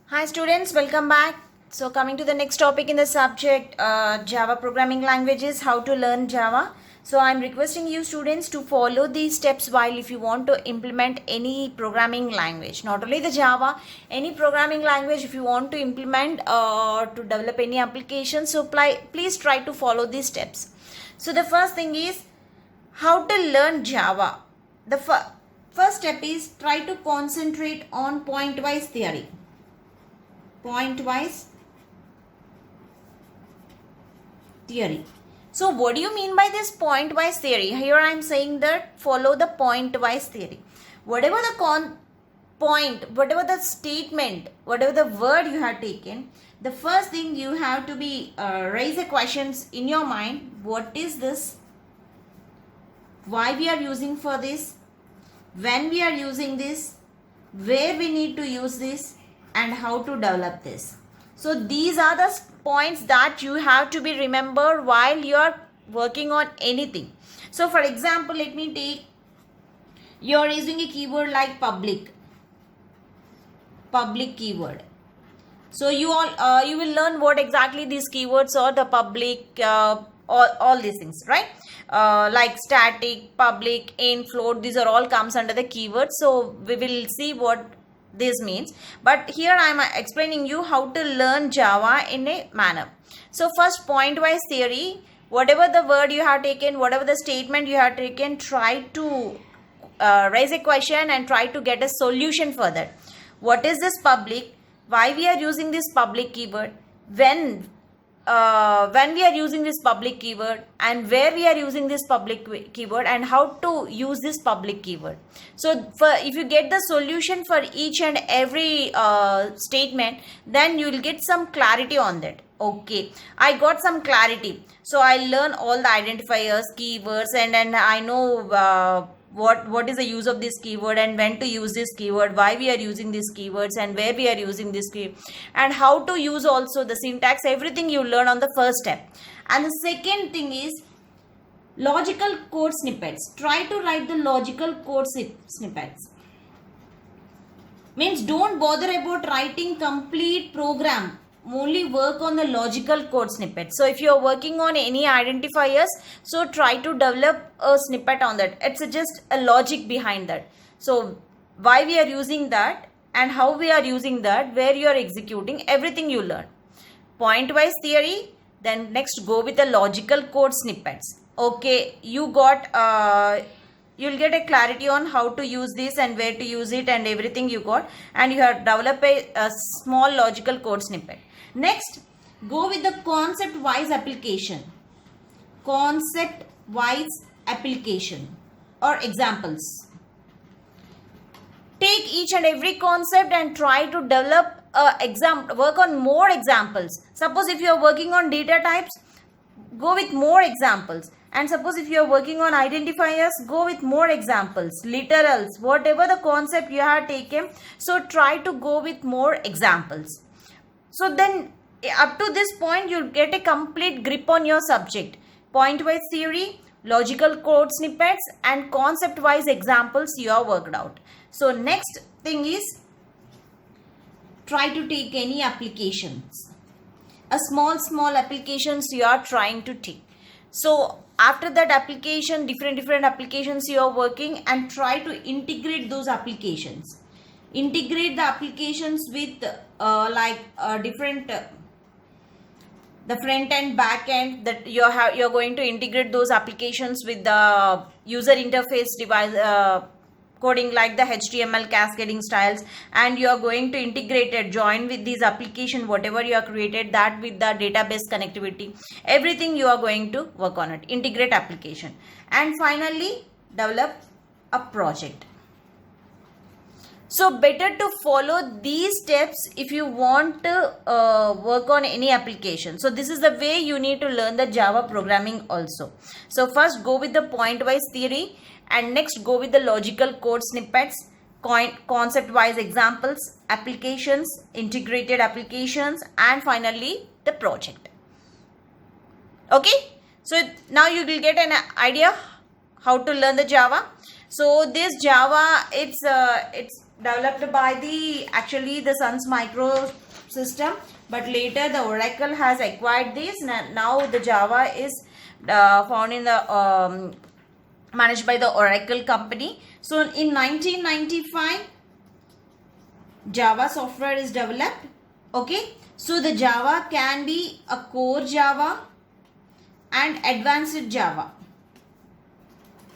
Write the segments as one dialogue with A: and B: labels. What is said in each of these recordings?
A: Hi students, welcome back. So coming to the next topic in the subject, Java programming languages, how to learn Java. So I'm requesting you students to follow these steps while if you want to implement any programming language, not only the Java, any programming language if you want to implement or to develop any application. So please try to follow these steps. So the first thing is how to learn Java. The first step is try to concentrate on point-wise theory. Point-wise theory. So what do you mean by this point-wise theory? Here I am saying that follow the point-wise theory. Whatever the point, whatever the statement, whatever the word you have taken, the first thing you have to be raise the questions in your mind. What is this? Why we are using for this? When we are using this? Where we need to use this? And how to develop this. So these are the points that you have to be remember while you are working on anything. So for example, let me take, you are using a keyword like public keyword. So you will learn what exactly these keywords are, the public, all these things, right? Like static, public, int, float, these are all comes under the keywords. So we will see what this means, but here I am explaining you how to learn Java in a manner. So first, point-wise theory, whatever the word you have taken, whatever the statement you have taken, try to raise a question and try to get a solution for that. What is this public? Why we are using this public keyword? When we are using this public keyword, and where we are using this public keyword, and how to use this public keyword. So if you get the solution for each and every statement, then you will get some clarity on that. Okay, I got some clarity. So I learn all the identifiers, keywords, and then I know what is the use of this keyword and when to use this keyword, why we are using these keywords and where we are using this keyword, and how to use also the syntax, everything you learn on the first step. And the second thing is logical code snippets. Try to write the logical code snippets. Means don't bother about writing complete program. Only work on the logical code snippet. So if you are working on any identifiers, so try to develop a snippet on that. It's just a logic behind that. So why we are using that and how we are using that, where you are executing, everything you learn. Point-wise theory, then next go with the logical code snippets. Okay, you got you'll get a clarity on how to use this and where to use it and everything you got, and you have developed a small logical code snippet. Next, go with the concept-wise application. Concept-wise application or examples. Take each and every concept and try to develop work on more examples. Suppose if you are working on data types, go with more examples. And suppose if you are working on identifiers, go with more examples, literals, whatever the concept you have taken. So try to go with more examples. So then up to this point, you'll get a complete grip on your subject. Point-wise theory, logical code snippets, and concept-wise examples you have worked out. So next thing is try to take any applications. A small applications you are trying to take. So after that application, different applications you are working, and try to integrate those applications. Integrate the applications with different the front end, back end, that you're going to integrate those applications with the user interface device coding like the HTML cascading styles, and you are going to integrate it, join with these application, whatever you have created, that with the database connectivity, everything you are going to work on it, integrate application. And finally, develop a project. So better to follow these steps if you want to work on any application. So this is the way you need to learn the Java programming also. So first go with the point-wise theory, and next go with the logical code snippets, concept-wise examples, applications, integrated applications, and finally the project. Okay, so now you will get an idea how to learn the Java. So this Java, it's developed by the Sun's Micro system, but later the Oracle has acquired this. Now the Java is found in the managed by the Oracle company. So in 1995, Java software is developed. Okay, so the Java can be a core Java and advanced Java.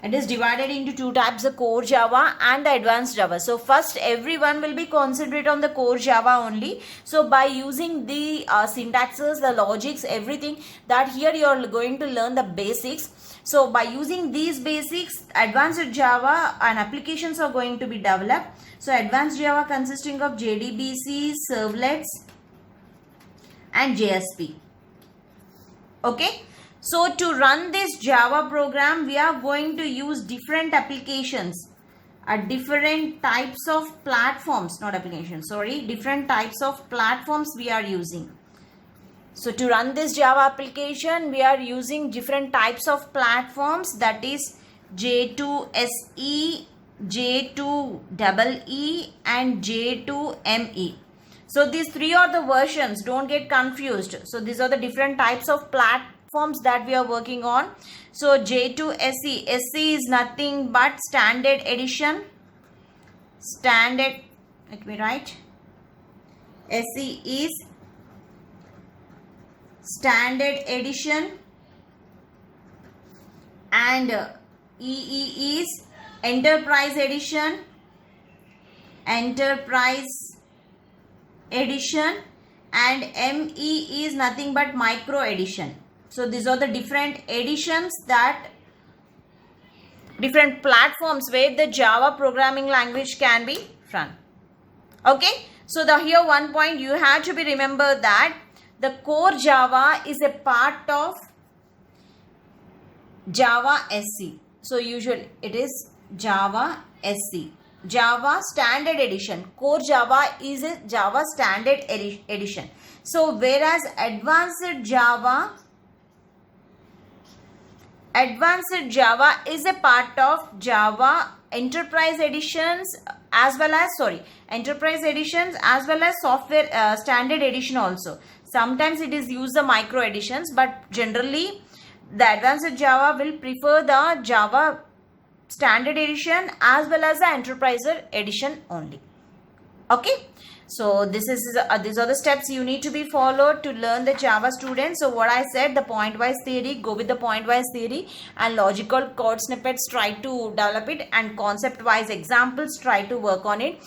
A: It is divided into two types, the core Java and the advanced Java. So first everyone will be concentrate on the core Java only. So by using the syntaxes, the logics, everything, that here you are going to learn the basics. So by using these basics, advanced Java and applications are going to be developed. So advanced Java consisting of JDBC, servlets and JSP. Okay. So to run this Java program, we are going to use different applications, different types of platforms, not applications, sorry, different types of platforms we are using. So to run this Java application, we are using different types of platforms, that is J2SE, J2EE and J2ME. So these three are the versions, don't get confused. So these are the different types of platforms that we are working on. So J2SE, SE is nothing but standard edition. Standard, let me write. SE is standard edition and EE is enterprise edition. Enterprise edition and ME is nothing but micro edition. So these are the different editions, that different platforms where the Java programming language can be run. Okay. So here one point you have to be remember, that the core Java is a part of Java SE. So usually it is Java SE. Java standard edition. Core Java is a Java standard edition. So whereas advanced Java is a part of Java enterprise editions as well as software standard edition also. Sometimes it is used the micro editions, but generally the advanced Java will prefer the Java standard edition as well as the enterprise edition only. Okay. So these are the steps you need to be followed to learn the Java, students. So what I said, the point wise theory, go with the point wise theory, and logical code snippets, try to develop it, and concept wise examples, try to work on it.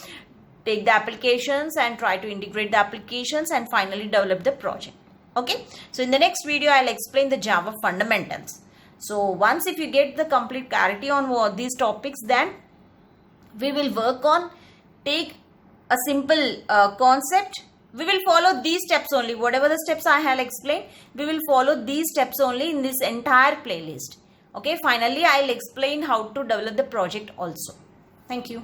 A: Take the applications and try to integrate the applications, and finally develop the project. Okay. So in the next video, I'll explain the Java fundamentals. So once if you get the complete clarity on what these topics, then we will work on, take a simple concept. We will follow these steps only. Whatever the steps I have explained, we will follow these steps only in this entire playlist. Okay. Finally, I'll explain how to develop the project also. Thank you.